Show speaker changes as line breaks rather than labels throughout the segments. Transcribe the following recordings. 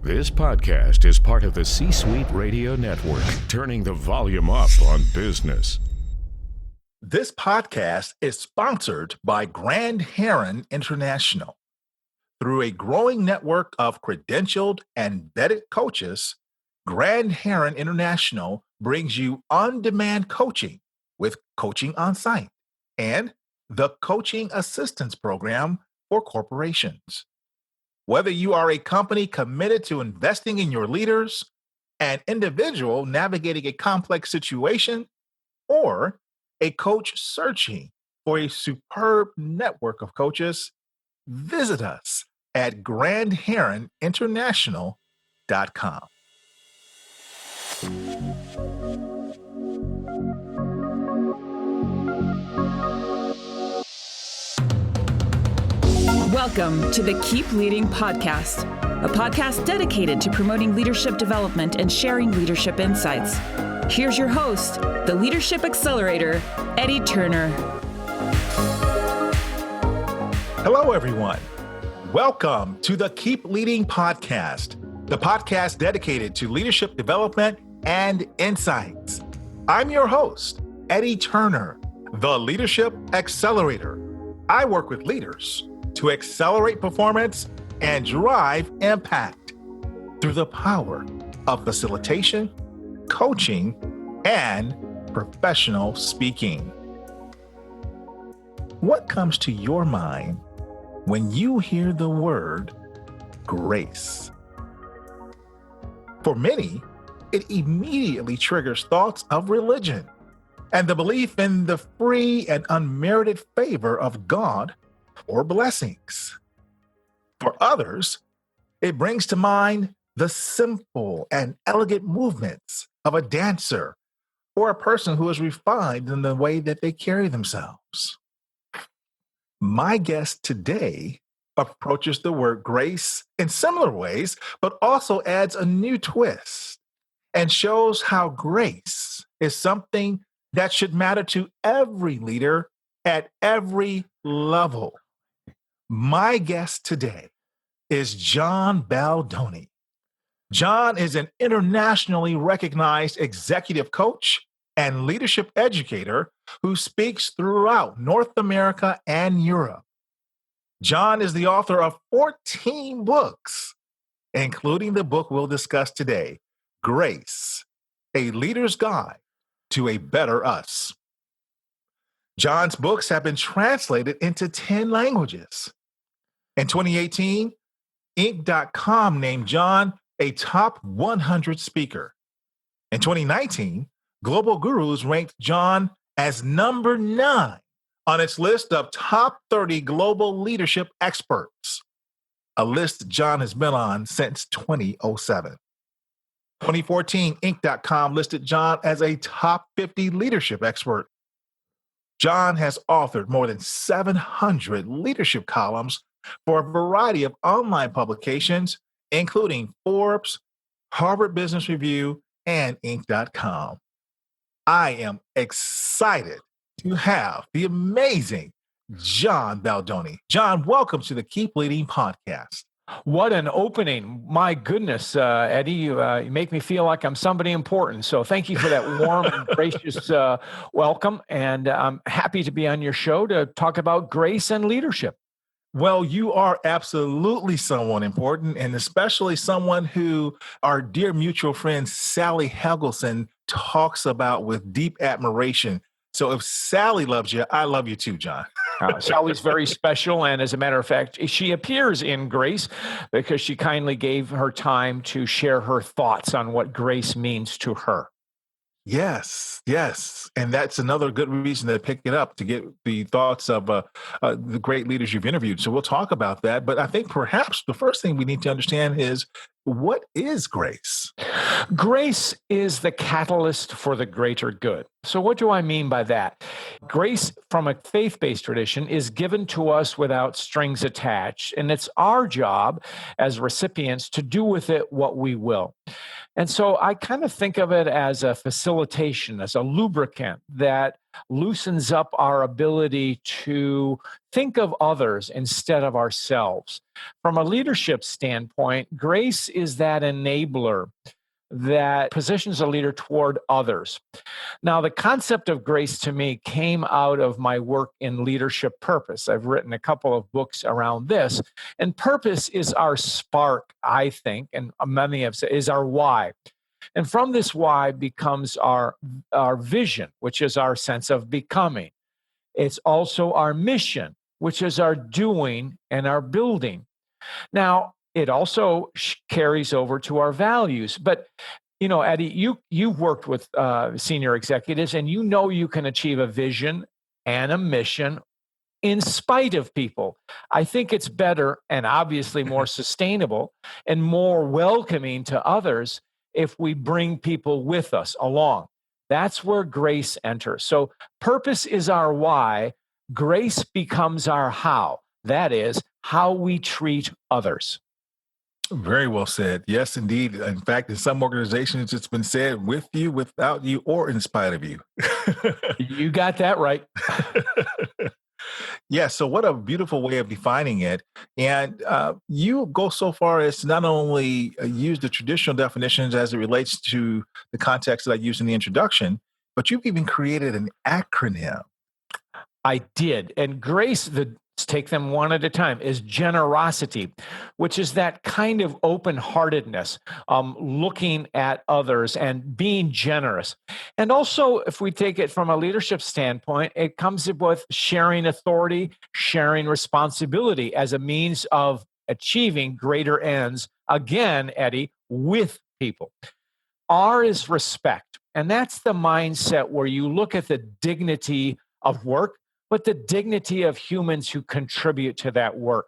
This podcast is part of the C-Suite Radio Network, turning the volume up on business.
This podcast is sponsored by Grand Heron International. Through a growing network of credentialed and vetted coaches, Grand Heron International brings you on-demand coaching with Coaching on Site and the Coaching Assistance Program for corporations. Whether you are a company committed to investing in your leaders, an individual navigating a complex situation, or a coach searching for a superb network of coaches, visit us at grandheroninternational.com.
Welcome to the Keep Leading Podcast, a podcast dedicated to promoting leadership development and sharing leadership insights. Here's your host, the Leadership Accelerator, Eddie Turner.
Hello, everyone. Welcome to the Keep Leading Podcast, the podcast dedicated to leadership development and insights. I'm your host, Eddie Turner, the Leadership Accelerator. I work with leaders to accelerate performance and drive impact through the power of facilitation, coaching, and professional speaking. What comes to your mind when you hear the word grace? For many, it immediately triggers thoughts of religion and the belief in the free and unmerited favor of God or blessings. For others, it brings to mind the simple and elegant movements of a dancer or a person who is refined in the way that they carry themselves. My guest today approaches the word grace in similar ways, but also adds a new twist and shows how grace is something that should matter to every leader at every level. My guest today is John Baldoni. John is an internationally recognized executive coach and leadership educator who speaks throughout North America and Europe. John is the author of 14 books, including the book we'll discuss today, Grace, A Leader's Guide to a Better Us. John's books have been translated into 10 languages. In 2018, Inc.com named John a top 100 speaker. In 2019, Global Gurus ranked John as number 9 on its list of top 30 global leadership experts, a list John has been on since 2007. 2014, Inc.com listed John as a top 50 leadership expert. John has authored more than 700 leadership columns for a variety of online publications, including Forbes, Harvard Business Review, and Inc.com. I am excited to have the amazing John Baldoni. John, welcome to the Keep Leading Podcast.
What an opening. My goodness, Eddie, you make me feel like I'm somebody important. So thank you for that warm and gracious welcome. And I'm happy to be on your show to talk about grace and leadership.
Well, you are absolutely someone important, and especially someone who our dear mutual friend Sally Helgelson talks about with deep admiration. So if Sally loves you, I love you too, John.
Sally's very special, and as a matter of fact, she appears in Grace because she kindly gave her time to share her thoughts on what grace means to her.
Yes. And that's another good reason to pick it up, to get the thoughts of the great leaders you've interviewed. So we'll talk about that. But I think perhaps the first thing we need to understand is, what is grace?
Grace is the catalyst for the greater good. So what do I mean by that? Grace from a faith-based tradition is given to us without strings attached, and it's our job as recipients to do with it what we will. And so I kind of think of it as a facilitation, as a lubricant that loosens up our ability to think of others instead of ourselves. From a leadership standpoint, grace is that enabler that positions a leader toward others. Now, the concept of grace to me came out of my work in leadership purpose. I've written a couple of books around this, and purpose is our spark, I think, and many have said is our why. And from this why becomes our vision, which is our sense of becoming. It's also our mission, which is our doing and our building. Now, it also carries over to our values. But, Eddie, you've worked with senior executives, and you can achieve a vision and a mission in spite of people. I think it's better and obviously more sustainable and more welcoming to others if we bring people with us along. That's where grace enters. So purpose is our why. Grace becomes our how. That is how we treat others.
Very well said. Yes, indeed. In fact, in some organizations, it's been said with you, without you, or in spite of you.
You got that right.
Yeah, so what a beautiful way of defining it. And you go so far as to not only use the traditional definitions as it relates to the context that I used in the introduction, but you've even created an acronym.
I did. And grace, let's take them one at a time, is generosity, which is that kind of open-heartedness, looking at others and being generous. And also, if we take it from a leadership standpoint, it comes with sharing authority, sharing responsibility as a means of achieving greater ends, again, Eddie, with people. R is respect. And that's the mindset where you look at the dignity of work, but the dignity of humans who contribute to that work.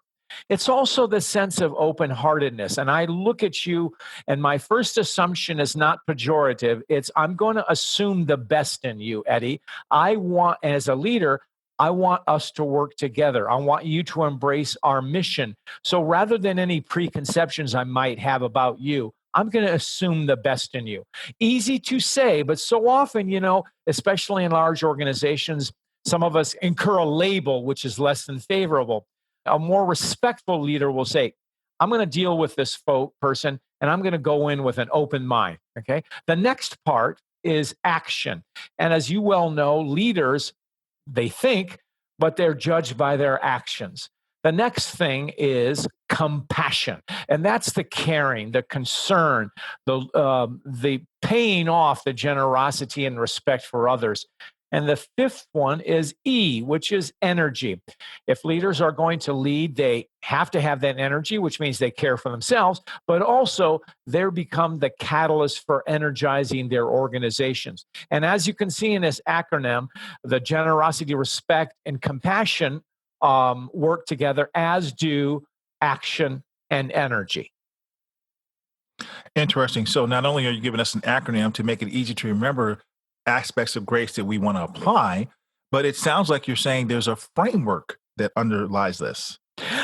It's also the sense of open-heartedness. And I look at you, and my first assumption is not pejorative. It's I'm going to assume the best in you, Eddie. As a leader, I want us to work together. I want you to embrace our mission. So rather than any preconceptions I might have about you, I'm going to assume the best in you. Easy to say, but so often, especially in large organizations, some of us incur a label which is less than favorable. A more respectful leader will say, I'm going to deal with this person, and I'm going to go in with an open mind. Okay. The next part is action. And as you well know, leaders, they think, but they're judged by their actions. The next thing is compassion. And that's the caring, the concern, the paying off the generosity and respect for others. And the fifth one is E, which is energy. If leaders are going to lead, they have to have that energy, which means they care for themselves, but also they become the catalyst for energizing their organizations. And as you can see in this acronym, the generosity, respect, and compassion work together, as do action and energy.
Interesting. So not only are you giving us an acronym to make it easy to remember aspects of grace that we want to apply, but it sounds like you're saying there's a framework that underlies this.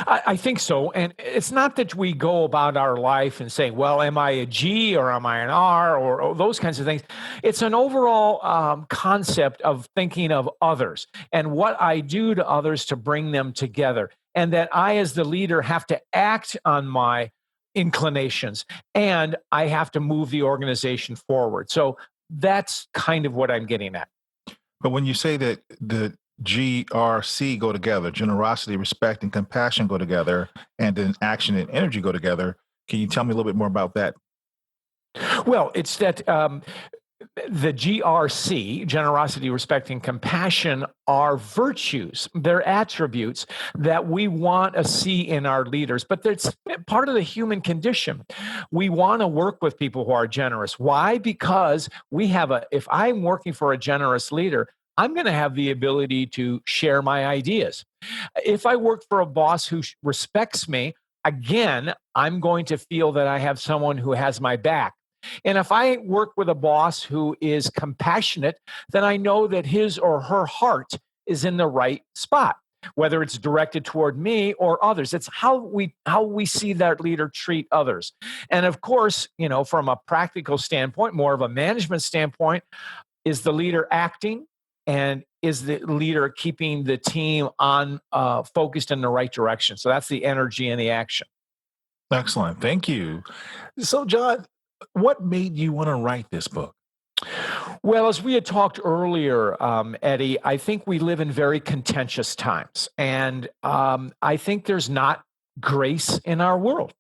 I think so. And it's not that we go about our life and saying, well, am I a G or am I an R or those kinds of things. It's an overall concept of thinking of others and what I do to others to bring them together. And that I, as the leader, have to act on my inclinations and I have to move the organization forward. So that's kind of what I'm getting at.
But when you say that the GRC go together, generosity, respect, and compassion go together, and then action and energy go together, can you tell me a little bit more about that?
Well, it's that the GRC, generosity, respect, and compassion, are virtues. They're attributes that we want to see in our leaders, but it's part of the human condition. We want to work with people who are generous. Why? Because if I'm working for a generous leader, I'm going to have the ability to share my ideas. If I work for a boss who respects me, again, I'm going to feel that I have someone who has my back. And if I work with a boss who is compassionate, then I know that his or her heart is in the right spot. whether it's directed toward me or others. It's how we see that leader treat others. And of course, from a practical standpoint, more of a management standpoint, is the leader acting, and is the leader keeping the team on focused in the right direction? So that's the energy and the action.
Excellent. Thank you. So, John, what made you want to write this book?
Well, as we had talked earlier, Eddie, I think we live in very contentious times. And I think there's not grace in our world.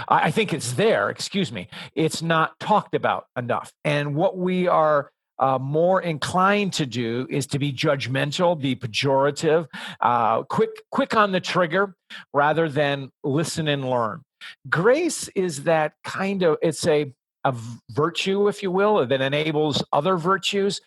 I think it's there, excuse me. It's not talked about enough. And what we are more inclined to do is to be judgmental, be pejorative, quick on the trigger, rather than listen and learn. Grace is that it's a virtue, if you will, that enables other virtues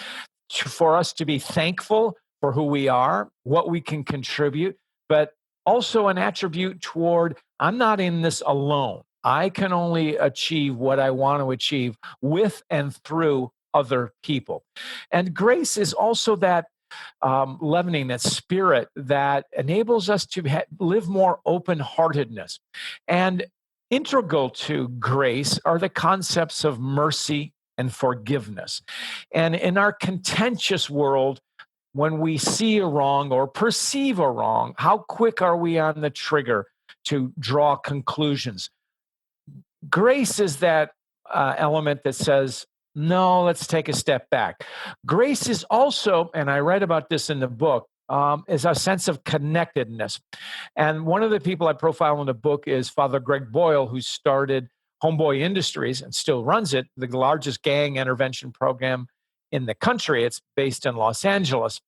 for us to be thankful for who we are, what we can contribute, but also an attribute toward, I'm not in this alone. I can only achieve what I want to achieve with and through other people. And grace is also that leavening, that spirit that enables us to live more open-heartedness. And integral to grace are the concepts of mercy and forgiveness. And in our contentious world, when we see a wrong or perceive a wrong, how quick are we on the trigger to draw conclusions? Grace is that element that says, no, let's take a step back. Grace is also, and I write about this in the book, is a sense of connectedness. And one of the people I profile in the book is Father Greg Boyle, who started Homeboy Industries and still runs it, the largest gang intervention program in the country. It's based in Los Angeles.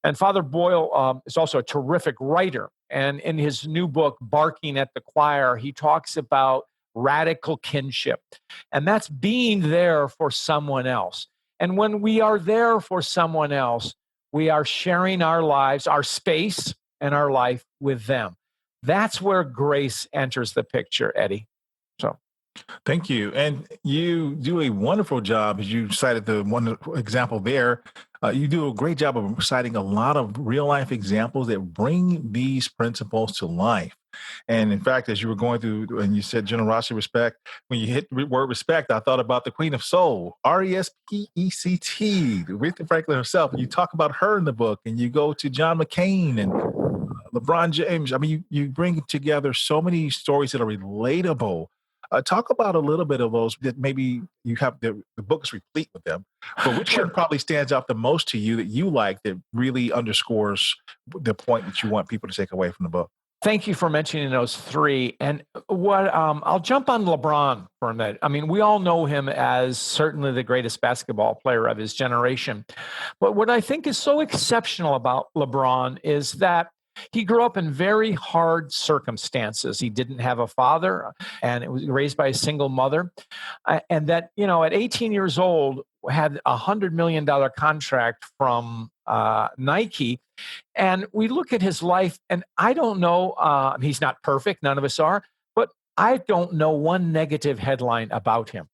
And Father Boyle is also a terrific writer. And in his new book, Barking at the Choir, he talks about radical kinship. And that's being there for someone else. And when we are there for someone else, we are sharing our lives, our space, and our life with them. That's where grace enters the picture, Eddie. So,
thank you. And you do a wonderful job, as you cited the one example there. You do a great job of citing a lot of real life examples that bring these principles to life. And in fact, as you were going through and you said generosity, respect, when you hit the word respect, I thought about the Queen of Soul, RESPECT, Aretha Franklin herself. And you talk about her in the book, and you go to John McCain and LeBron James. I mean, you bring together so many stories that are relatable. Talk about a little bit of those that maybe you have, the book is replete with them, but which one probably stands out the most to you that you like, that really underscores the point that you want people to take away from the book?
Thank you for mentioning those three. And what I'll jump on LeBron for a minute. I mean, we all know him as certainly the greatest basketball player of his generation. But what I think is so exceptional about LeBron is that he grew up in very hard circumstances. He didn't have a father, and it was raised by a single mother. And that, at 18 years old, had a $100 million contract from Nike. And we look at his life, and I don't know, he's not perfect, none of us are, but I don't know one negative headline about him.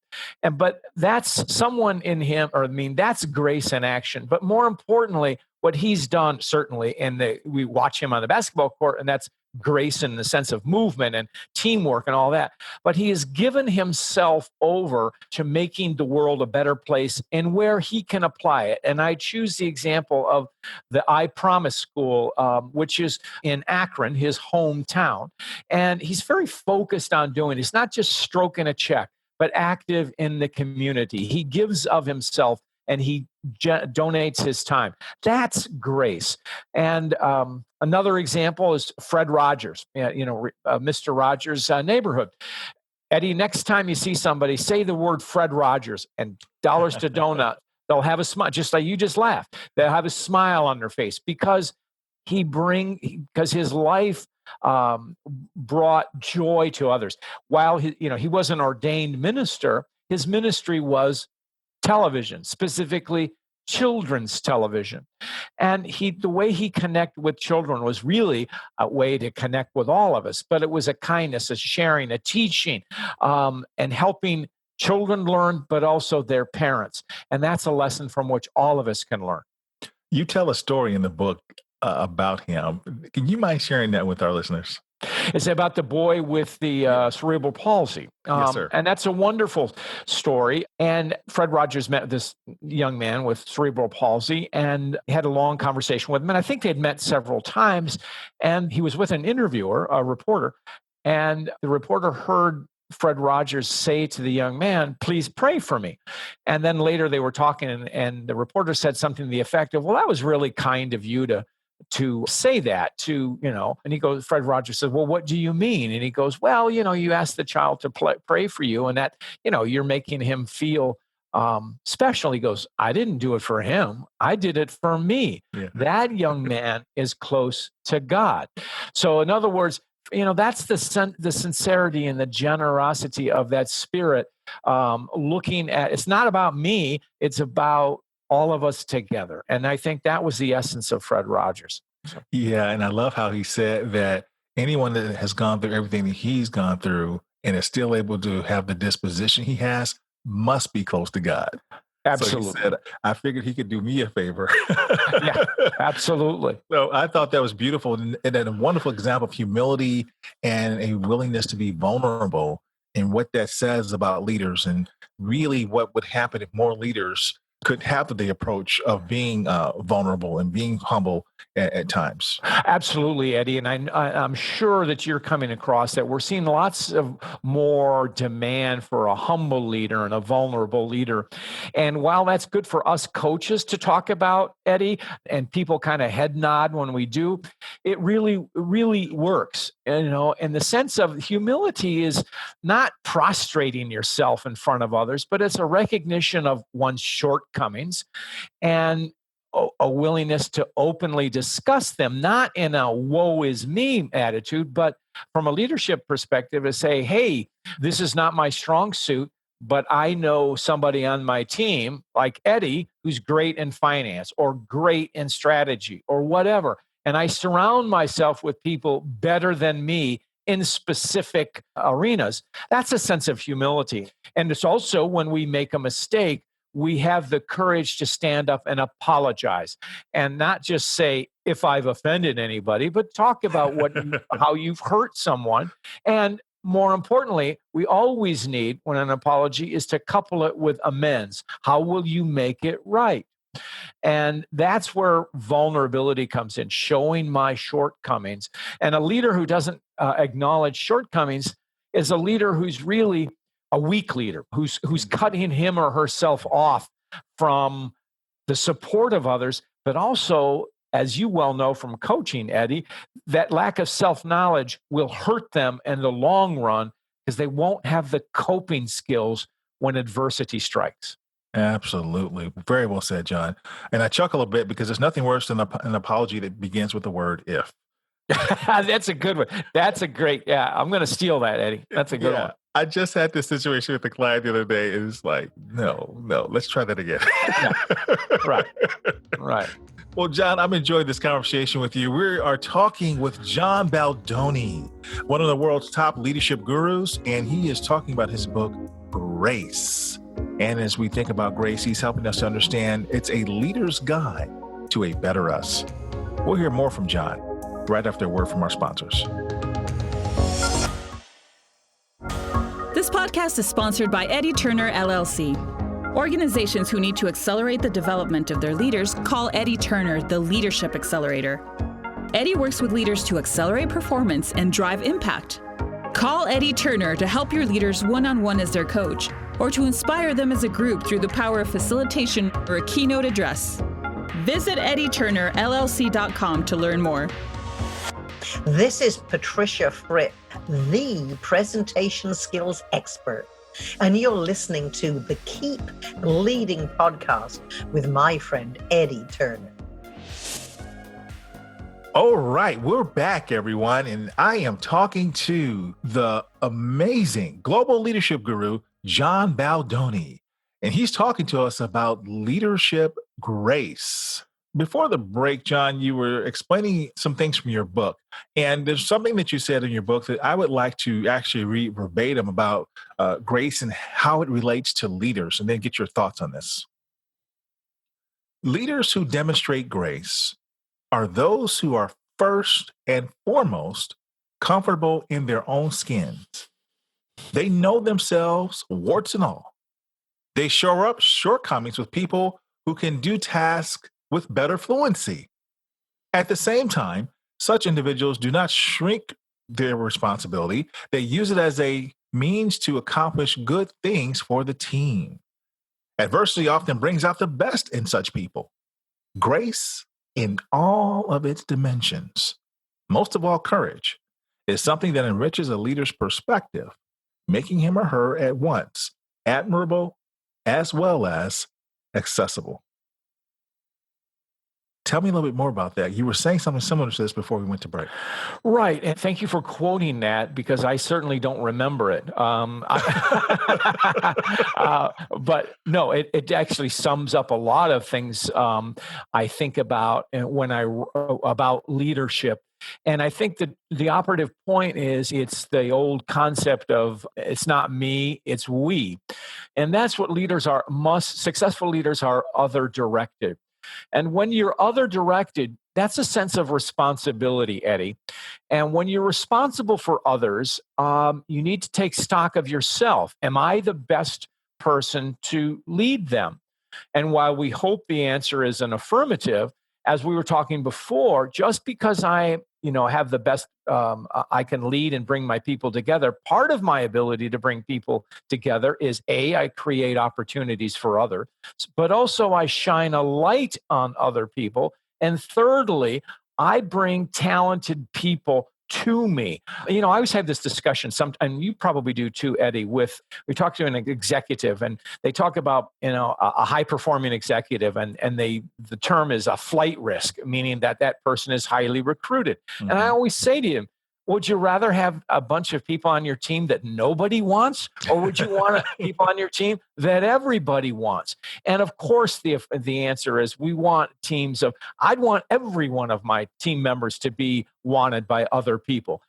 But that's someone in him, that's grace in action. But more importantly, what he's done, certainly, and we watch him on the basketball court, and that's grace in the sense of movement and teamwork and all that. But he has given himself over to making the world a better place and where he can apply it. And I choose the example of the I Promise School, which is in Akron, his hometown. And he's very focused on doing it. It's not just stroking a check, but active in the community. He gives of himself, and he donates his time. That's grace. And another example is Fred Rogers, Mr. Rogers' neighborhood. Eddie, next time you see somebody, say the word Fred Rogers and dollars to donut. They'll have a smile, just like you just laughed. They'll have a smile on their face because his life brought joy to others. While he was an ordained minister, his ministry was television, specifically children's television. And the way he connected with children was really a way to connect with all of us, but it was a kindness, a sharing, a teaching, and helping children learn, but also their parents. And that's a lesson from which all of us can learn.
You tell a story in the book about him. Can you mind sharing that with our listeners?
It's about the boy with the cerebral palsy.
Yes, sir.
And that's a wonderful story. And Fred Rogers met this young man with cerebral palsy and had a long conversation with him. And I think they had met several times. And he was with an interviewer, a reporter. And the reporter heard Fred Rogers say to the young man, "Please pray for me." And then later they were talking, and the reporter said something to the effect of, "Well, that was really kind of you to say that to, and he goes, Fred Rogers says, "Well, what do you mean?" And he goes, "Well, you asked the child to pray for you, and that, you're making him feel special." He goes, "I didn't do it for him. I did it for me."
Yeah.
That young man is close to God. So in other words, that's the sincerity and the generosity of that spirit, looking at, it's not about me, it's about all of us together. And I think that was the essence of Fred Rogers.
Yeah, and I love how he said that anyone that has gone through everything that he's gone through and is still able to have the disposition he has must be close to God.
Absolutely.
So he said, I figured he could do me a favor.
Yeah, absolutely.
So I thought that was beautiful and a wonderful example of humility and a willingness to be vulnerable, and what that says about leaders, and really what would happen if more leaders could have the approach of being vulnerable and being humble at times.
Absolutely, Eddie. And I'm sure that you're coming across that we're seeing lots of more demand for a humble leader and a vulnerable leader. And while that's good for us coaches to talk about, Eddie, and people kind of head nod when we do, it really, really works. And the sense of humility is not prostrating yourself in front of others, but it's a recognition of one's shortcomings and a willingness to openly discuss them, not in a woe is me attitude, but from a leadership perspective to say, "Hey, this is not my strong suit, but I know somebody on my team like Eddie who's great in finance or great in strategy or whatever. And I surround myself with people better than me in specific arenas." That's a sense of humility. And it's also when we make a mistake, we have the courage to stand up and apologize, and not just say, "If I've offended anybody," but talk about how you've hurt someone. And more importantly, we always need, when an apology, is to couple it with amends. How will you make it right? And that's where vulnerability comes in, showing my shortcomings. And a leader who doesn't acknowledge shortcomings is a leader who's really a weak leader, who's cutting him or herself off from the support of others, but also, as you well know from coaching, Eddie, that lack of self-knowledge will hurt them in the long run because they won't have the coping skills when adversity strikes.
Absolutely. Very well said, John. And I chuckle a bit because there's nothing worse than an apology that begins with the word "if."
That's a good one. That's a great, I'm going to steal that, Eddie. That's a good one.
I just had this situation with a client the other day. It was like, no, let's try that again.
Yeah. Right.
Well, John, I'm enjoying this conversation with you. We are talking with John Baldoni, one of the world's top leadership gurus, and he is talking about his book, Grace. And as we think about grace, he's helping us to understand it's a leader's guide to a better us. We'll hear more from John right after a word from our sponsors.
This podcast is sponsored by Eddie Turner, LLC. Organizations who need to accelerate the development of their leaders call Eddie Turner the Leadership Accelerator. Eddie works with leaders to accelerate performance and drive impact. Call Eddie Turner to help your leaders one-on-one as their coach, or to inspire them as a group through the power of facilitation or a keynote address. Visit EddieTurnerLLC.com to learn more.
This is Patricia Fripp, the presentation skills expert, and you're listening to the Keep Leading podcast with my friend Eddie Turner.
All right, we're back, everyone, and I am talking to the amazing global leadership guru, John Baldoni, and he's talking to us about leadership grace. Before the break, John, you were explaining some things from your book, and there's something that you said in your book that I would like to actually read verbatim about grace and how it relates to leaders, and then get your thoughts on this. Leaders who demonstrate grace are those who are first and foremost comfortable in their own skins. They know themselves, warts and all. They shore up shortcomings with people who can do tasks with better fluency. At the same time, such individuals do not shrink their responsibility. They use it as a means to accomplish good things for the team. Adversity often brings out the best in such people. Grace, in all of its dimensions, most of all courage, is something that enriches a leader's perspective, making him or her at once admirable as well as accessible. Tell me a little bit more about that. You were saying something similar to this before we went to break.
Right. And thank you for quoting that, because I certainly don't remember it. But no, it actually sums up a lot of things I think about when about leadership. And I think that the operative point is it's the old concept of it's not me, it's we. And that's what leaders are. Successful leaders are other directed. And when you're other directed, that's a sense of responsibility, Eddie. And when you're responsible for others, you need to take stock of yourself. Am I the best person to lead them? And while we hope the answer is an affirmative, as we were talking before, just because I have the best, I can lead and bring my people together. Part of my ability to bring people together is I create opportunities for others, but also I shine a light on other people. And thirdly, I bring talented people to me. I always have this discussion, and you probably do too, Eddie, we talk to an executive and they talk about, a high performing executive and the term is a flight risk, meaning that person is highly recruited. Mm-hmm. And I always say to him, would you rather have a bunch of people on your team that nobody wants, or would you want people on your team that everybody wants? And of course, the answer is we want teams I'd want every one of my team members to be wanted by other people.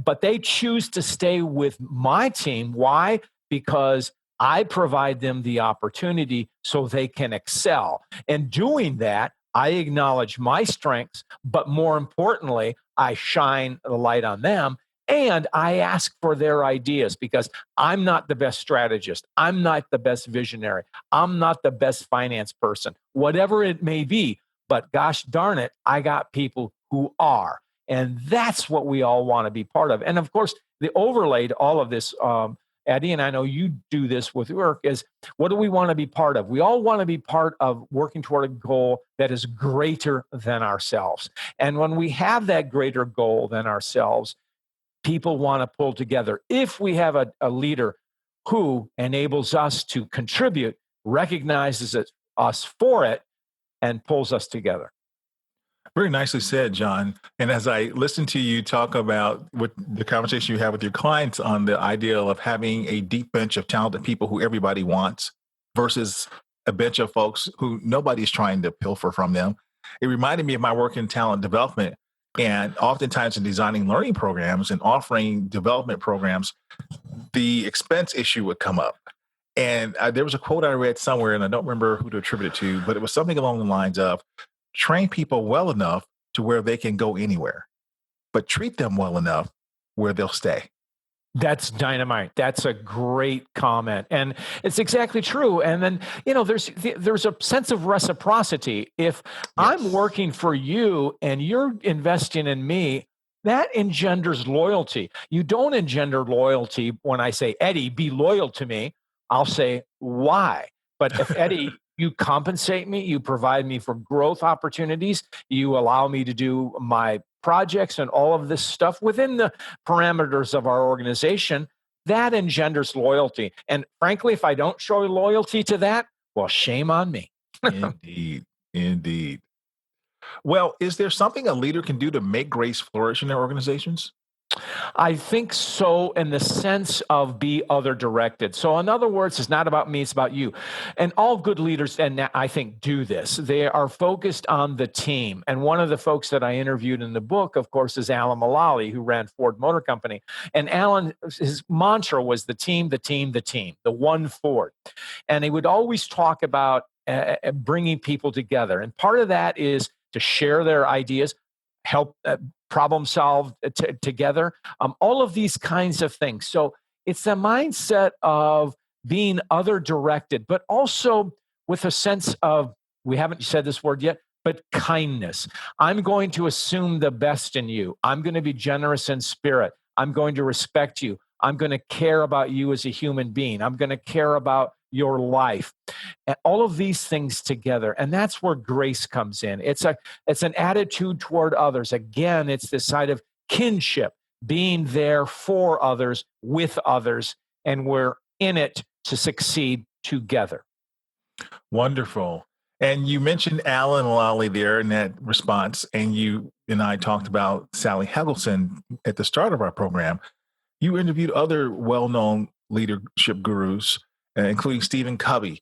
But they choose to stay with my team. Why? Because I provide them the opportunity so they can excel. And doing that, I acknowledge my strengths, but more importantly, I shine the light on them and I ask for their ideas, because I'm not the best strategist. I'm not the best visionary. I'm not the best finance person, whatever it may be. But gosh darn it, I got people who are. And that's what we all want to be part of. And of course, the overlay to all of this, Eddie, and I know you do this with work, is what do we want to be part of? We all want to be part of working toward a goal that is greater than ourselves. And when we have that greater goal than ourselves, people want to pull together. If we have a leader who enables us to contribute, recognizes us for it, and pulls us together.
Very nicely said, John. And as I listen to you talk about what the conversation you have with your clients on the idea of having a deep bench of talented people who everybody wants versus a bench of folks who nobody's trying to pilfer from them, it reminded me of my work in talent development. And oftentimes in designing learning programs and offering development programs, the expense issue would come up. And there was a quote I read somewhere, and I don't remember who to attribute it to, but it was something along the lines of, train people well enough to where they can go anywhere, but treat them well enough where they'll stay.
That's dynamite. That's a great comment. And it's exactly true. And then, there's a sense of reciprocity. If I'm working for you and you're investing in me, that engenders loyalty. You don't engender loyalty when I say, Eddie, be loyal to me. I'll say, why? But if Eddie, you compensate me, you provide me for growth opportunities, you allow me to do my projects and all of this stuff within the parameters of our organization, that engenders loyalty. And frankly, if I don't show loyalty to that, well, shame on me.
Indeed. Well, is there something a leader can do to make grace flourish in their organizations?
I think so, in the sense of be other directed. So in other words, it's not about me, it's about you. And all good leaders, and I think, do this. They are focused on the team. And one of the folks that I interviewed in the book, of course, is Alan Mulally, who ran Ford Motor Company. And Alan, his mantra was the team, the one Ford. And he would always talk about bringing people together. And part of that is to share their ideas, help problem solve together, all of these kinds of things. So it's a mindset of being other directed, but also with a sense of, we haven't said this word yet, but kindness. I'm going to assume the best in you. I'm going to be generous in spirit. I'm going to respect you. I'm going to care about you as a human being. I'm going to care about your life. And all of these things together. And that's where grace comes in. It's an attitude toward others. Again, it's this side of kinship, being there for others, with others, and we're in it to succeed together.
Wonderful. And you mentioned Alan Lally there in that response, and you and I talked about Sally Helgesen at the start of our program. You interviewed other well-known leadership gurus, including Stephen Covey.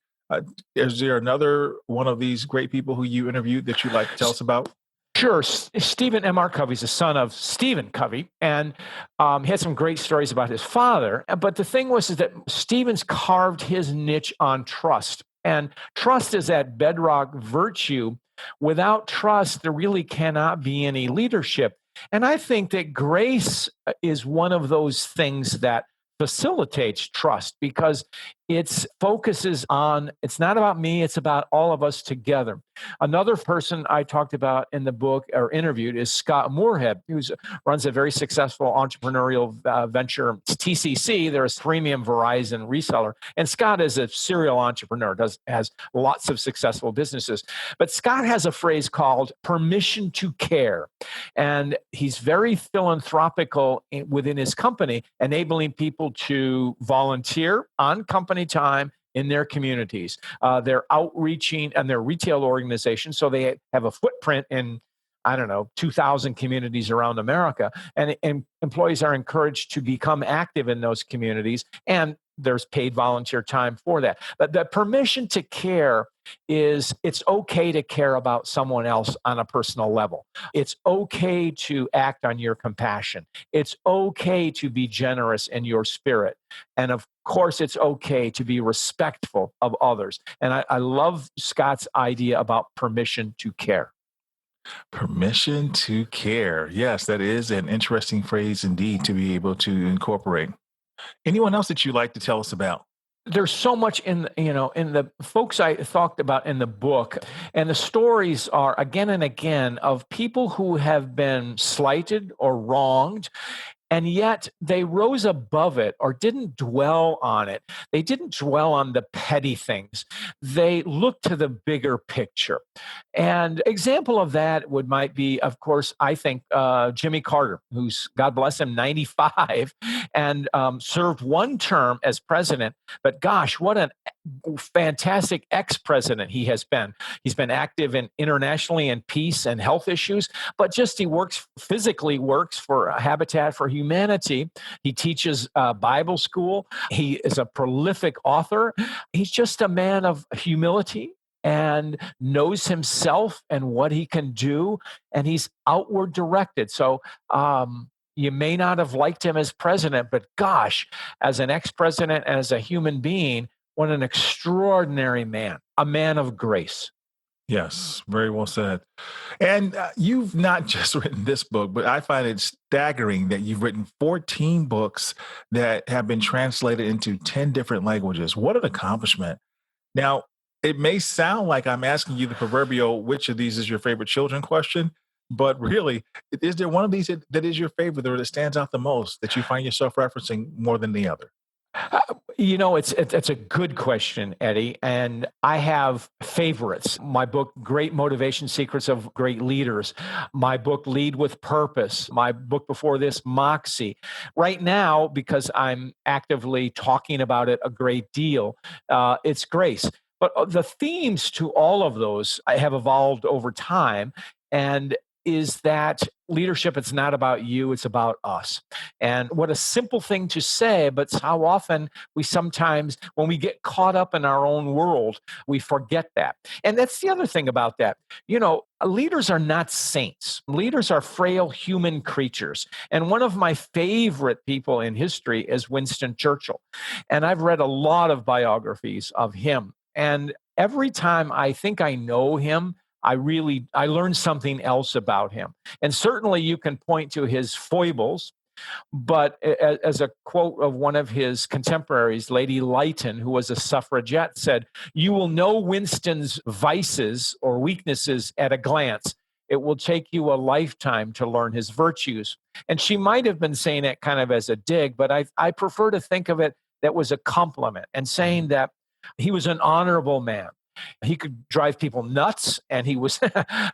Is there another one of these great people who you interviewed that you'd like to tell us about?
Sure. Stephen M.R. Covey is the son of Stephen Covey, and he had some great stories about his father. But the thing is that Stephen's carved his niche on trust. And trust is that bedrock virtue. Without trust, there really cannot be any leadership. And I think that grace is one of those things that facilitates trust, because it focuses on, it's not about me, it's about all of us together. Another person I talked about in the book or interviewed is Scott Moorhead, who runs a very successful entrepreneurial venture, TCC. They're a premium Verizon reseller. And Scott is a serial entrepreneur, has lots of successful businesses. But Scott has a phrase called permission to care. And he's very philanthropical within his company, enabling people to volunteer on company time in their communities. They're outreaching, and they're retail organizations, so they have a footprint in, 2,000 communities around America. And employees are encouraged to become active in those communities, and there's paid volunteer time for that. But the permission to care is, it's okay to care about someone else on a personal level. It's okay to act on your compassion. It's okay to be generous in your spirit. And of course, it's okay to be respectful of others. And I love Scott's idea about permission to care.
Permission to care. Yes, that is an interesting phrase indeed to be able to incorporate. Anyone else that you'd like to tell us about?
There's so much in the folks I talked about in the book, and the stories are again and again of people who have been slighted or wronged, and yet they rose above it or didn't dwell on it. They didn't dwell on the petty things. They looked to the bigger picture. And example of that might be, of course, I think Jimmy Carter, who's, God bless him, 95, and served one term as president. But gosh, what a fantastic ex-president he has been. He's been active internationally in peace and health issues, but just he physically works for Habitat for Humanity. He teaches Bible school. He is a prolific author. He's just a man of humility and knows himself and what he can do, and he's outward directed. So you may not have liked him as president, but gosh, as an ex-president, as a human being, what an extraordinary man, a man of grace.
Yes, very well said. And you've not just written this book, but I find it staggering that you've written 14 books that have been translated into 10 different languages. What an accomplishment. Now, it may sound like I'm asking you the proverbial, which of these is your favorite children question, but really, is there one of these that is your favorite or that stands out the most, that you find yourself referencing more than the other?
It's a good question, Eddie, and I have favorites. My book, Great Motivation Secrets of Great Leaders. My book, Lead with Purpose. My book before this, MOXIE. Right now, because I'm actively talking about it a great deal, it's Grace. But the themes to all of those have evolved over time, and is that leadership, it's not about you, it's about us. And what a simple thing to say, but how often we sometimes, when we get caught up in our own world, we forget that. And that's the other thing about that. Leaders are not saints. Leaders are frail human creatures. And one of my favorite people in history is Winston Churchill. And I've read a lot of biographies of him. And every time I think I know him, I learned something else about him. And certainly you can point to his foibles, but as a quote of one of his contemporaries, Lady Lytton, who was a suffragette, said, "You will know Winston's vices or weaknesses at a glance. It will take you a lifetime to learn his virtues." And she might have been saying it kind of as a dig, but I prefer to think of it that was a compliment, and saying that he was an honorable man. He could drive people nuts, and he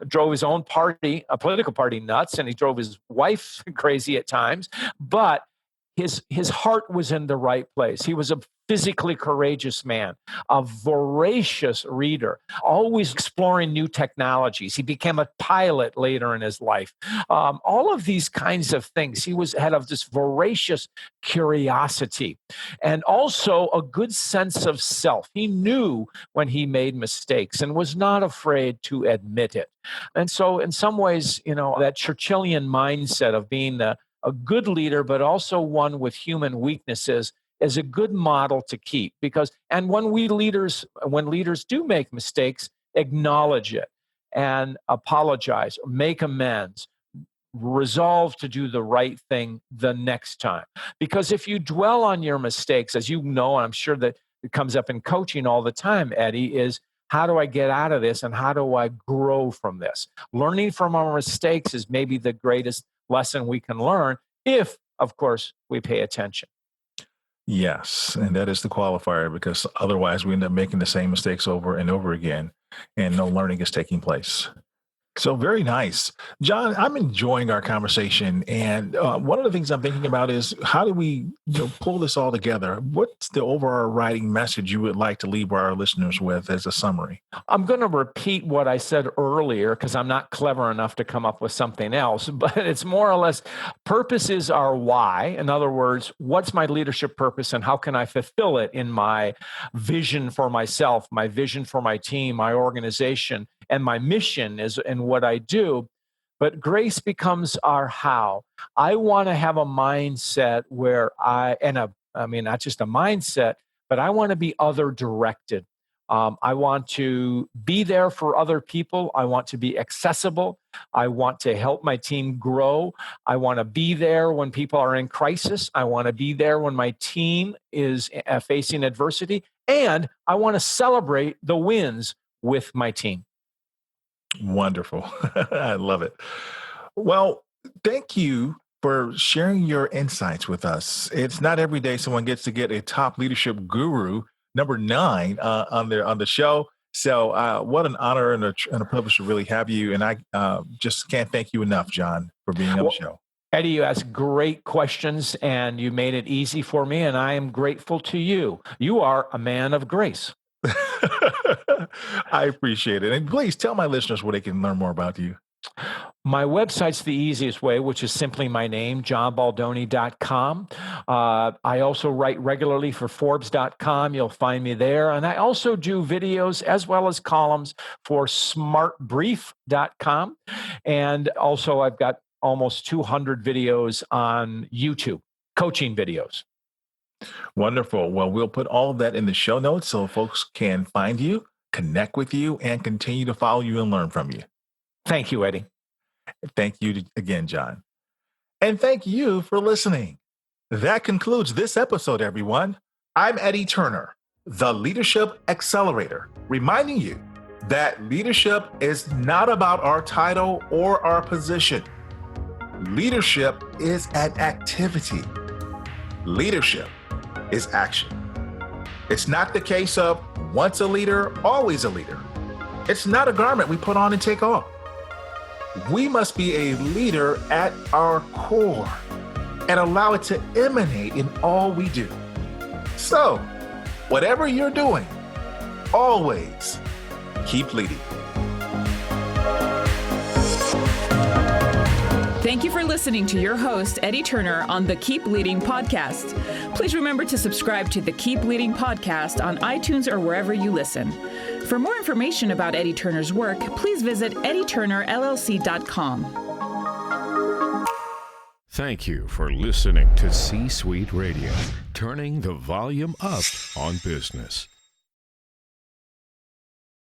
drove his own party, a political party, nuts, and he drove his wife crazy at times. But his heart was in the right place. He was a physically courageous man, a voracious reader, always exploring new technologies. He became a pilot later in his life. All of these kinds of things. He had of this voracious curiosity, and also a good sense of self. He knew when he made mistakes and was not afraid to admit it. And so in some ways, that Churchillian mindset of being a good leader, but also one with human weaknesses, is a good model to keep. And when leaders do make mistakes, acknowledge it and apologize, make amends, resolve to do the right thing the next time. Because if you dwell on your mistakes, as you know, and I'm sure that it comes up in coaching all the time, Eddie, is how do I get out of this and how do I grow from this? Learning from our mistakes is maybe the greatest lesson we can learn if, of course, we pay attention.
Yes, and that is the qualifier, because otherwise we end up making the same mistakes over and over again, and no learning is taking place. So very nice. John, I'm enjoying our conversation. And one of the things I'm thinking about is how do we pull this all together? What's the overriding message you would like to leave our listeners with as a summary?
I'm going to repeat what I said earlier because I'm not clever enough to come up with something else, but it's more or less purpose is our why. In other words, what's my leadership purpose and how can I fulfill it in my vision for myself, my vision for my team, my organization, and my mission is in what I do. But grace becomes our how. I want to have a mindset where not just a mindset, but I want to be other directed. I want to be there for other people. I want to be accessible. I want to help my team grow. I want to be there when people are in crisis. I want to be there when my team is facing adversity. And I want to celebrate the wins with my team.
Wonderful. I love it. Well, thank you for sharing your insights with us. It's not every day someone gets to get a top leadership guru, number 9, on the show. So what an honor and a privilege to really have you. And I just can't thank you enough, John, for being on the show.
Eddie, you asked great questions and you made it easy for me. And I am grateful to you. You are a man of grace.
I appreciate it. And please tell my listeners where they can learn more about you.
My website's the easiest way, which is simply my name, johnbaldoni.com. I also write regularly for Forbes.com. You'll find me there. And I also do videos as well as columns for smartbrief.com. And also I've got almost 200 videos on YouTube, coaching videos.
Wonderful. Well, we'll put all of that in the show notes so folks can find you, connect with you, and continue to follow you and learn from you.
Thank you, Eddie.
Thank you again, John. And thank you for listening. That concludes this episode, everyone. I'm Eddie Turner, the Leadership Accelerator, reminding you that leadership is not about our title or our position. Leadership is an activity. Leadership is action. It's not the case of once a leader, always a leader. It's not a garment we put on and take off. We must be a leader at our core and allow it to emanate in all we do. So, whatever you're doing, always keep leading.
Thank you for listening to your host, Eddie Turner, on the Keep Leading podcast. Please remember to subscribe to the Keep Leading podcast on iTunes or wherever you listen. For more information about Eddie Turner's work, please visit eddieturnerllc.com.
Thank you for listening to C-Suite Radio, turning the volume up on business.